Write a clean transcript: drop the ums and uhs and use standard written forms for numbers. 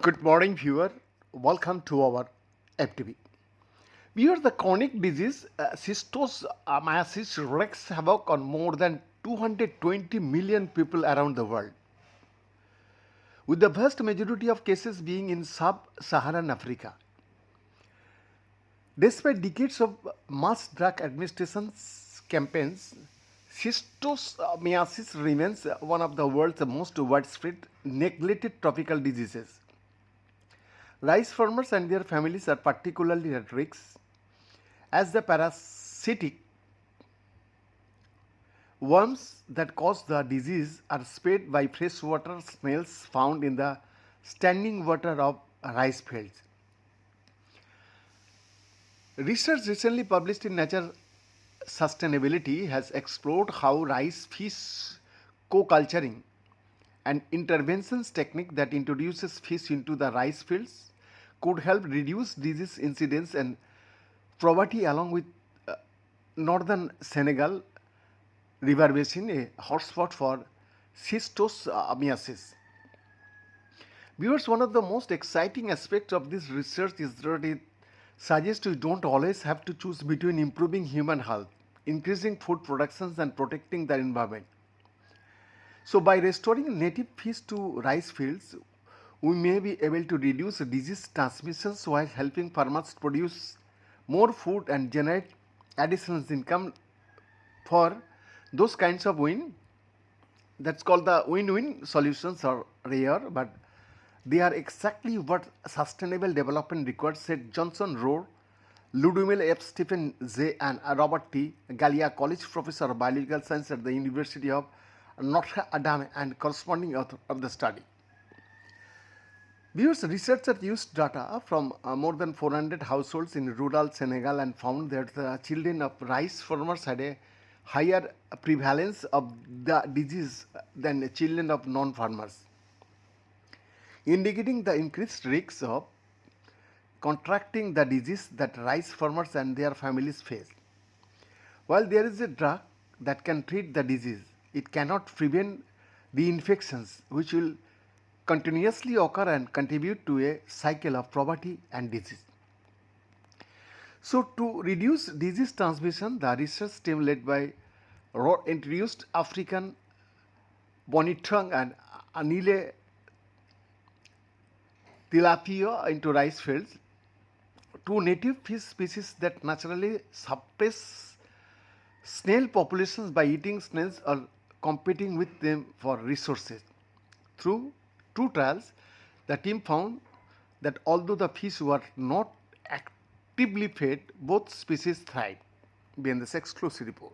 Good morning, viewer. Welcome to our FTV. Viewer, the chronic disease schistosomiasis wreaks havoc on more than 220 million people around the world, with the vast majority of cases being in sub-Saharan Africa. Despite decades of mass drug administration campaigns, schistosomiasis remains one of the world's most widespread neglected tropical diseases. Rice farmers and their families are particularly at risk as the parasitic worms that cause the disease are spread by freshwater snails found in the standing water of rice fields. Research recently published in Nature Sustainability has explored how rice fish co-culturing, an interventions technique that introduces fish into the rice fields, could help reduce disease incidence and poverty along with uh, northern Senegal river basin, a hotspot for schistosomiasis. Viewers, one of the most exciting aspects of this research is that it suggests we don't always have to choose between improving human health, increasing food productions, and protecting the environment. So, by restoring native fish to rice fields, we may be able to reduce disease transmissions while helping farmers produce more food and generate additional income for those kinds of win. That's called the win-win solutions are rare, but they are exactly what sustainable development requires, said Johnson Rohr, Ludmil F. Stephen J. and Robert T. Gallia College Professor of Biological Science at the University of Notre Dame and corresponding author of the study. Viewers, researchers used data from more than 400 households in rural Senegal and found that the children of rice farmers had a higher prevalence of the disease than the children of non-farmers, indicating the increased risks of contracting the disease that rice farmers and their families face. While there is a drug that can treat the disease, it cannot prevent the infections which will continuously occur and contribute to a cycle of poverty and disease. So, to reduce disease transmission, the research team led by Rohr introduced African bonitong and anile tilapia into rice fields, two native fish species that naturally suppress snail populations by eating snails or competing with them for resources. Through two trials, the team found that although the fish were not actively fed, both species thrived. Behind this exclusive report.